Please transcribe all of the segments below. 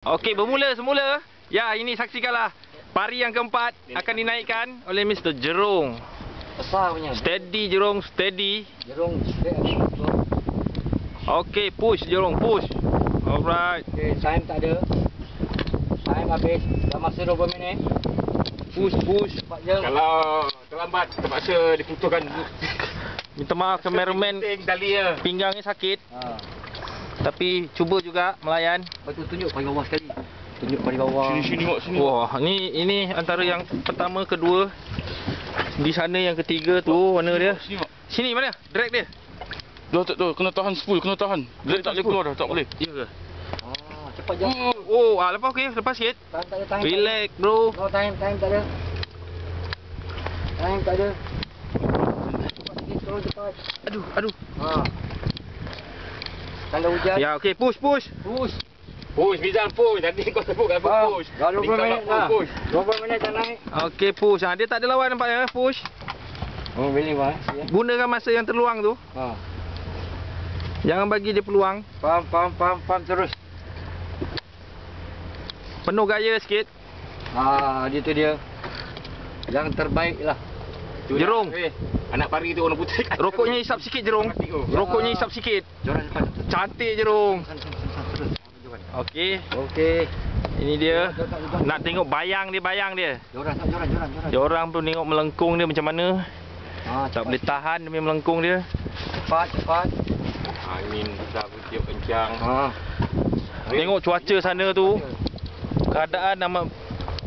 Okey, bermula semula. Ya, ini saksikanlah. Pari yang keempat akan dinaikkan oleh Mr. Jerung. Besar punya. Steady Jerung, steady. Jerung steady. Okey, push Jerung, push. Alright. Okey, time tak ada. Time habis. Dah masa 20 minit. Push, push. Cepat je. Kalau terlambat terpaksa diputuskan. Minta maaf cameraman, pinggangnya sakit. Tapi cuba juga melayan. Lepas tu tunjuk paling bawah sekali. Tunjuk paling bawah. Sini mak sini. Wah, ini antara yang pertama, kedua. Di sana yang ketiga tu, mana dia? Sini mak. Sini mana? Drag dia. Dah tak tahu, kena tahan spool, kena tahan. Dia tak boleh keluar dah, tak boleh. Ya ke? Cepat je. Oh, lepas okey, lepas sikit. Time tak ada, time. Relax, bro. No time, time tak ada. Time tak ada. Cepat sikit, terus cepat. Aduh. Tanda hujan. Ya, okey, push. Push. Push, Bizan push. Nanti kau sebut apa push. Dah 20 minit dah. Push. 20 minit dah naik. Okey, push. Dia tak ada lawan nampaknya, push. Oh, boleh bang. Gunakan masa yang terluang tu. Jangan bagi dia peluang. Pam terus. Penuh gaya sikit. Dia tu dia. Yang terbaik lah. Jerung. Anak pari tu warna putih. Rokoknya hisap sikit, Jerung. Rokoknya hisap sikit. Joran depan. Cantik, Jerung. Okey. Ini dia. Nak tengok bayang dia. Joran. Dia orang pun tengok melengkung dia macam mana. Tak boleh tahan demi melengkung dia. Cepat. Angin besar bertiup kencang. Tengok cuaca sana tu. Keadaan amat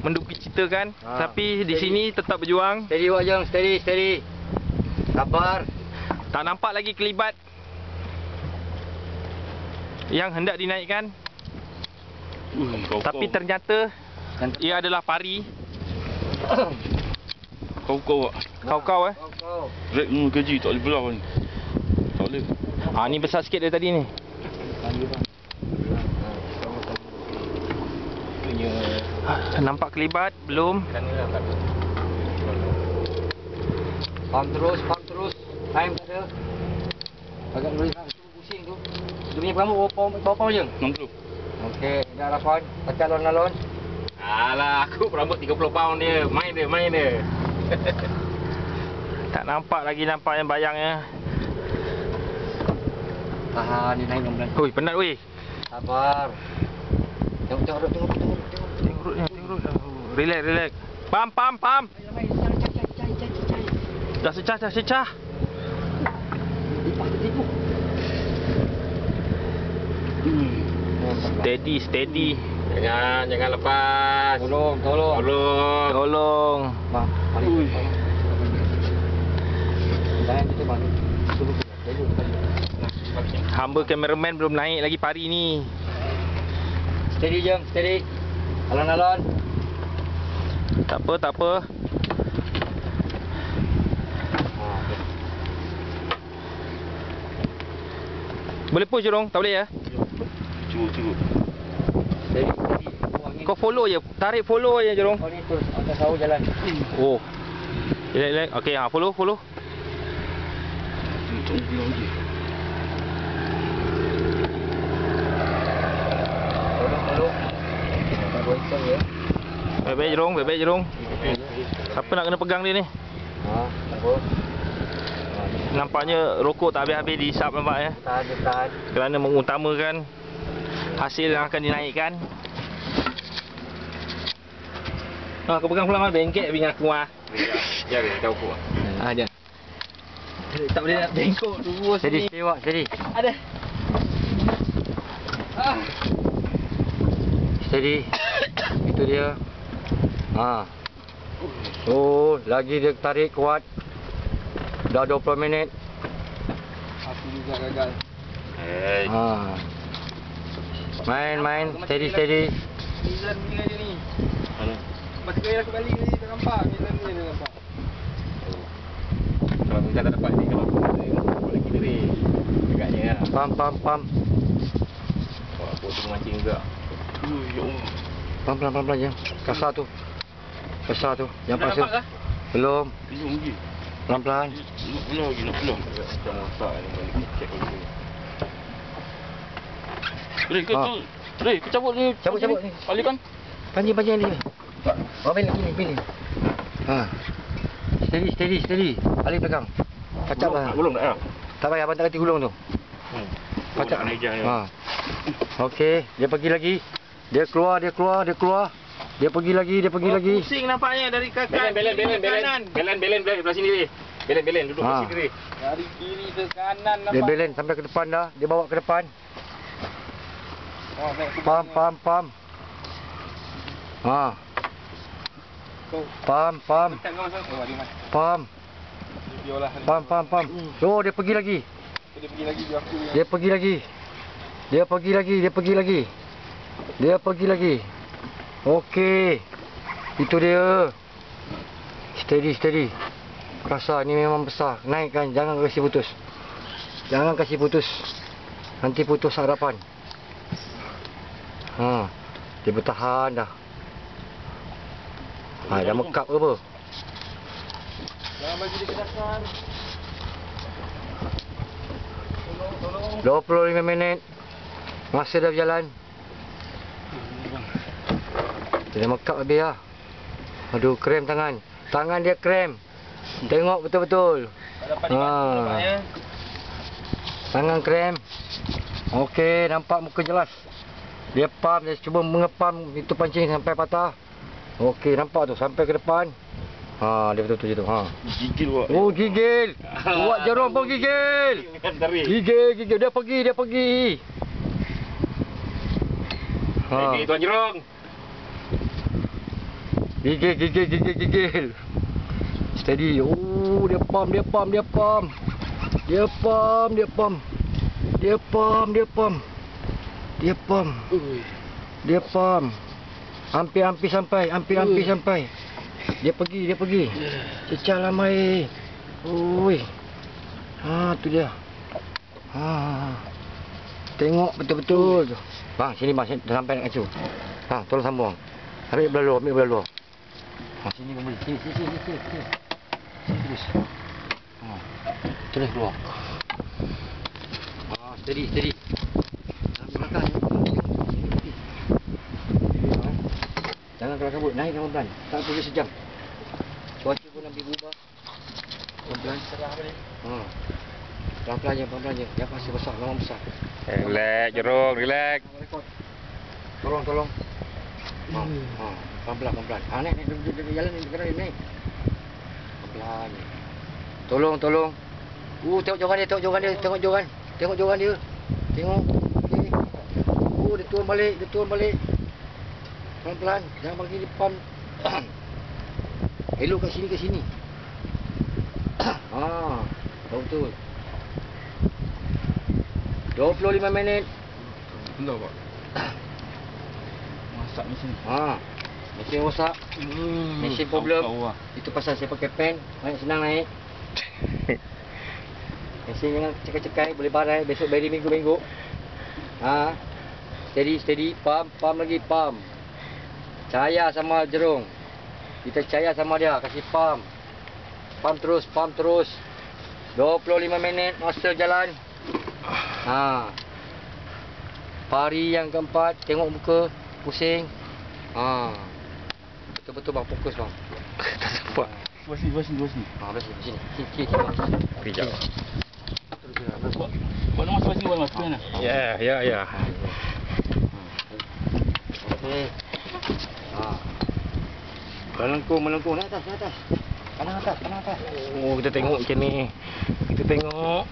menduka cita kan. Tapi di sini tetap berjuang. Steady buat jeng, steady. Sabar. Tak nampak lagi kelibat yang hendak dinaikkan. Tapi ternyata ia adalah pari. Kau. Kau. Kau. Rek 5 kg tak boleh belah ni. Tak boleh. Ni besar sikit dari tadi ni. Nampak kelibat? Belum. Pam terus. Time tak ada. Agak boleh nak pusing tu. Dia punya rambut berapa je? 60. Okey, dah lapan. Tekan alon-alon. Alah, aku rambut 30 pound dia. Main dia. Tak nampak lagi yang bayangnya. Tahan, dia naik pelan-pelan. Oi, penat weh. Sabar. Tengok. Tengok root. Relax. Pam. Cai. Dah secah. Tipu. Steady. Jangan lepas. Tolong. Bang, paling. Jangan gitu bang. Hamba cameraman belum naik lagi pari ni. Steady. Alon-alon. Tak apa. Boleh push Jerung? Tak boleh ya? Cuba. Steady. Kau follow je. Tarik follow je Jerung. Kau ni terus atas tahu jalan. Oh. Relax. Okey, follow. Tolong lagi. Tolong. Tak boleh ya. Baik-baik Jerung. Siapa nak kena pegang dia ni? Tak apa. Nampaknya rokok tak habis-habis dihisap nampak ya. Tahan. Kerana mengutamakan hasil yang akan dinaikkan. Kau pegang pulang bengkek dengan aku Jaga tahu aku. Dia. Tak boleh nak bengkok dua sini. Steady. Ada. Steady. Itu dia. Oh, lagi dia tarik kuat. Dah 20 minit. Aku juga gagal. Main. Steady. Mizan ni aja ni. Mana? Masa kaya aku balik ni tak nampak. Mizan ni tak nampak. Kalau Mizan tak dapat ni, kalau aku lagi dari agaknya lah. Pam. Aku tu mancing juga. Ya Allah. Pelan je. Kasar tu. Yang Dah pasal. nampak kah? Belum. Belum lagi. Pelan-pelan. Nak belah lagi. Macam masak ni. Balik check lagi. Boleh ke tu? Aku cabut ni. Cabut ni. Balikan. Panjang ni. Oh, pilih. Ha. Steady. Alih pegang. Kacap lah. Gulung tak ya? Tak payah, abang tak kati gulung tu. Kacap. Ha. Okey, dia pergi lagi. Dia keluar. Dia pergi lagi. Pusing nampaknya dari kanan. Belen belah sini ni. Belen duduk Ha. kat sini ni. Dari kiri ke kanan Dia belen sampai ke depan dah. Dia bawa ke depan. Oh, baik. Pam. Ha. Pam. Tak kau masuk. Oh, dia masuk. Pam. Biolah. Pam. Oh, dia pergi lagi. Dia pergi lagi biar aku. Dia pergi lagi. Okey. Itu dia. Steady. Rasa ni memang besar. Naikkan, jangan kasi putus. Nanti putus harapan. Ha. Dia bertahan dah. Ha, dah mekap ke apa? Jangan bagi dia kedasan. 25 minit. Masa dah berjalan. Dia dah mekap habis lah. Aduh, krem tangan. Tangan dia krem. Tengok betul-betul. Tak dapat dibantu nampaknya. Tangan krem. Okey, nampak muka jelas. Dia pam, dia cuba mengepam itu pancing sampai patah. Okey, nampak tu sampai ke depan. Ha, dia betul-betul je tu. Ha. Gigil buat. Oh, gigil. Buat jarum pun gigil. Gigil. Dia pergi. Ha. Ini Tuan Jerong. Gigil. Steady. Oh, dia pam. Hampir sampai. Dia pergi. Cecah lah mai. Oi. Ha, tu dia. Ha. Tengok betul-betul tu. Bang, sini dah sampai nak kacu. Ha, tolong sambung. Ambil belah luar. Ha, sini boleh. Sini. Terus. Ha. Terus keluar. Ha, steady. Ambil belakang. Jangan keras kabut, naik pelan-pelan. Tak boleh sejam. Cuaca pun ambil berubah. Pelan-pelan. Ha. Pelan-pelan je. Yang pasti besar, memang besar. Relax Jerong, relax. Tolong. Ha. Pelan-pelan. Ha, naik jalan ni sekarang naik. Pelan. Tolong. Tengok joran dia. Tengok joran dia. Tengok. Okey. Dia turun balik. Pelan-pelan. Jangan bagi dia pam. Elok kat sini. Ha. Betul. 25 minit. Benar pak. Masak mesin. Ha. Mesin rosak. Mesin problem. Itu pasal saya pakai pen. Senang naik. Mesin jangan cekai-cekai. Boleh barai. Besok beri minggu-minggu. Ha. Steady. Pam lagi. Percaya sama Jerong. Kita percaya sama dia. Kasih pam. Pam terus. 25 minit. Masa jalan. Ha. Pari yang keempat. Tengok muka. Pusing. Ha. Betul-betul bang. Fokus bang. Tak sempat. Buat sini. Ha, sini. Sini. Kejap. Buat nama sini buat mas. Ya. Okey. Ha. Melengkung. Naik atas. Kanan atas. Oh, kita tengok macam ni. Tengok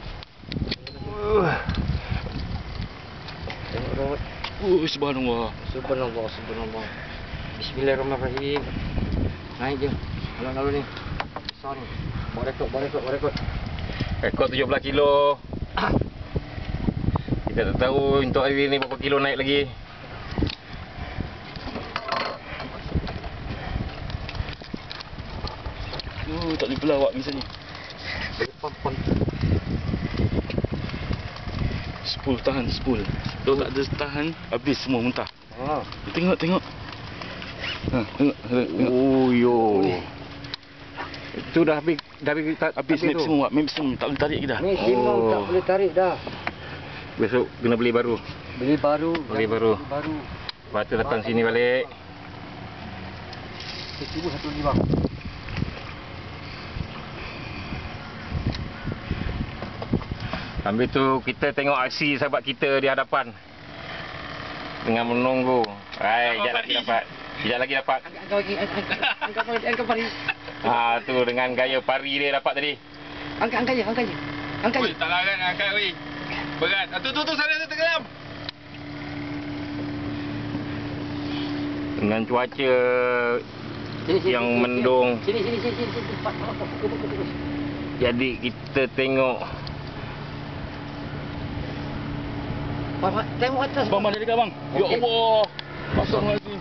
road. Subhanallah. Bismillahirrahmanirrahim. Naik je. Alun-alun ni. Besar ni. Bawa rekod. Rekod 17 kilo. Kita tak tahu untuk hari ni berapa kilo naik lagi. Tak boleh pula awak pergi sini. Pam. 10 tahan 10. Kalau tak ada tahan, habis semua muntah. Ha. Tengok. Ha, tengok. Oh yo. Itu dah habis Habis maksimum tak boleh tarik kita. Maksimum tak boleh tarik dah. Besok kena beli baru. Beli baru. Beli baru. Beli baru. Lepas tu datang sini balik. Kita cuba satu lagi bang. Sambil tu kita tengok aksi sahabat kita di hadapan. Dengan menunggu. Sekejap lagi dapat. Sekejap lagi dapat. Angkat pari. Tu dengan gaya pari dia dapat tadi. Angkat je. Oi, tak larang angkat oi. Berat. Tu sana tu tenggelam. Dengan cuaca yang mendung. Sini. Fokus. Jadi kita tengok. Bang, tengok atas. Bang, mana dekat bang? Ya Allah. Pasang lagi.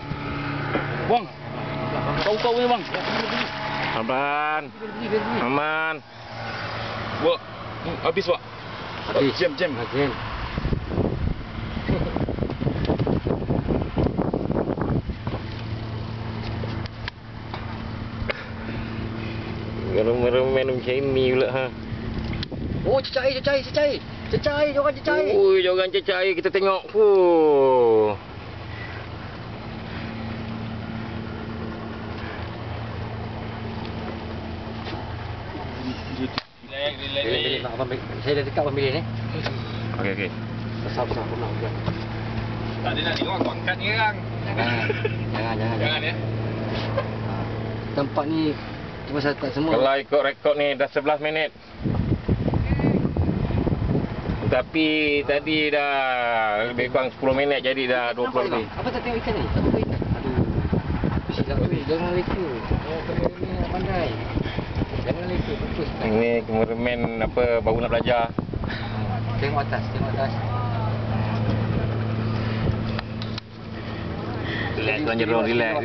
Bang. Kau ni bang. Aman. Aman. Wah. Habis pak. Habis. Jam. Jam. Remen macam ini pula ha. Oh, cecai. Jangan cecai. Ui, jangan cecai kita tengok. Relax. Saya dah dekat pemilih ni. Okey. Besar aku nak buat. Tak ada nak tengok aku angkat ni orang. Jangan. Ya. Tempat ni cuma saya tak semua. Kalau ikut rekod ni dah 11 minit. Tapi tadi dah lebih kurang 10 minit jadi dah 20 lebih. Apa tak tengok ikan ni? Tak tengok ikan. Aduh. Silap weh, jangan leka. Kameraman nak pandai. Jangan leka, fokus. Ini kameraman apa baru nak belajar. Tengok atas. Relax tuan Jerong, relax.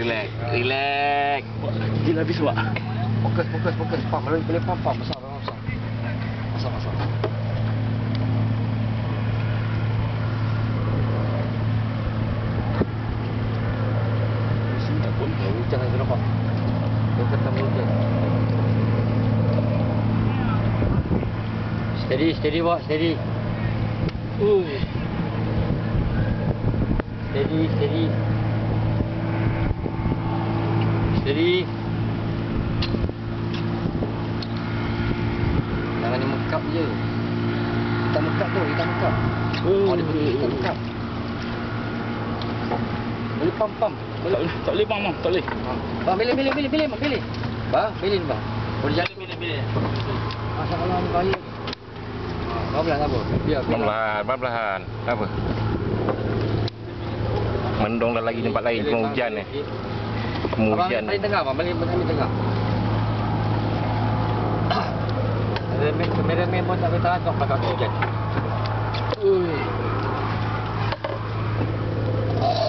Gila habis pak. Fokus. Pam, boleh pam. Besar. Sini tak pun. Jangan nampak. Dia ketemu hujan. Steady, Wak. Steady. Steady. Jangan dia mekap je. Kita mekap. Dia betul kita mekap. Boleh pam. Tak boleh bang. Tak boleh. Bang, pilih. Bang, pilih bang. Boleh jalan. Pilih. Asal kalau ni bahaya. Pelan apa? Biar. Pelan-pelan. Apa? Mendung dah lagi tempat lain cuma hujan ni. Abang paling tengah bang, paling tengah. Kameraman pun tak boleh tahan kau belakang hujan.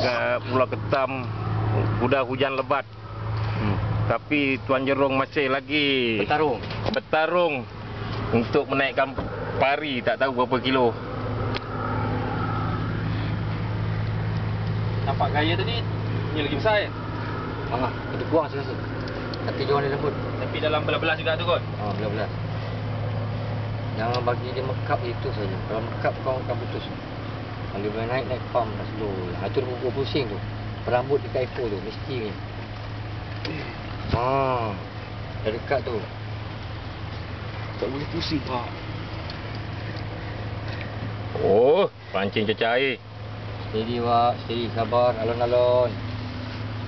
Kat Pulau Ketam sudah hujan lebat. Tapi Tuan Jerong masih lagi bertarung untuk menaikkan pari tak tahu berapa kilo. Nampak gaya tadi ni lagi besar ya? Kita buang saya rasa. Kaki dia warna lembut. Tapi dalam belas-belas juga tu kot. Belas-belas. Jangan bagi dia mekap itu saja. Kalau mekap kau akan putus. Kalau dia boleh naik pam dah slow. Itu dia pukul pusing tu. Perambut dekat iPhone tu mesti ni. Dah dekat tu. Tak boleh pusing pak. Oh, pancing cecah air. Steady Wak, steady, sabar, alon-alon.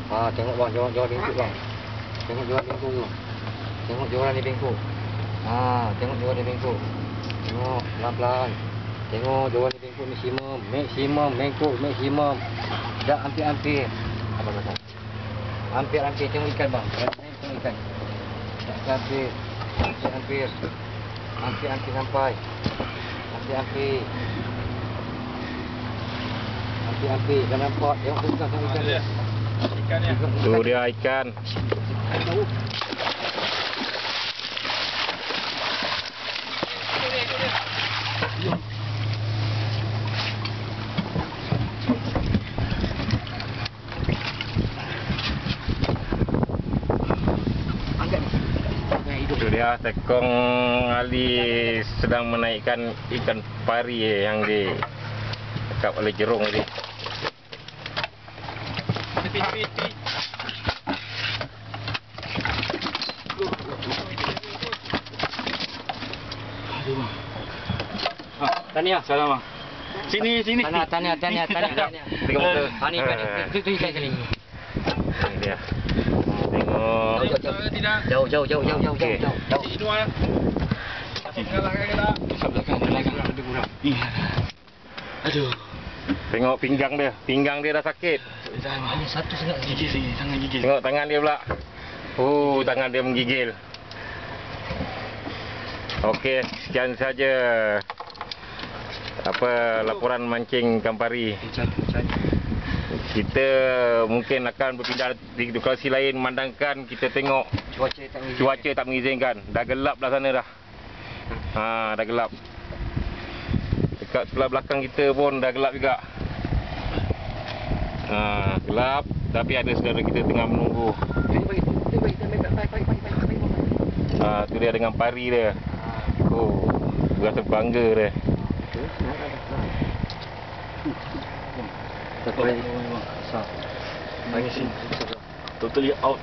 Tengok bang, joran bengkok bang. Tengok joran bengkok tu. Tengok joran ni bengkok. Tengok joran ni bengkok. Tengok pelan-pelan. Tengok joran ni bengkok maksimum, bengkok maksimum. Dah hampir-hampir. Apa kata? Hampir-hampir, tengok ikan bang. Tengok ikan. Dah hampir. Hampir sampai. Hampir. Dah nampak. Tengok ikan dia. Ikan ni. Tu dia ikan. Itu dia Tekong Ali sedang menaikkan ikan pari yang Tangkap oleh jerung tadi. Tahniah. Salam bang. Sini. Tahniah. Tengok muka. Ni tu ikan kali. Ini dia. Tengok. Jauh. Okey. Aduh. Tengok pinggang dia. Pinggang dia dah sakit. Hanya satu sangat Gigil sini, tangan gigil. Tengok tangan dia pula. Tangan dia menggigil. Okey, sekian saja laporan mancing ikan pari. Kita mungkin akan berpindah di lokasi lain memandangkan kita tengok cuaca tak mengizinkan. Dah gelap dah sana dah. Dah gelap. Dekat sebelah belakang kita pun dah gelap juga. Gelap, tapi ada saudara kita tengah menunggu. Tu dia dengan pari dia. Berasa bangga dia. Totally out.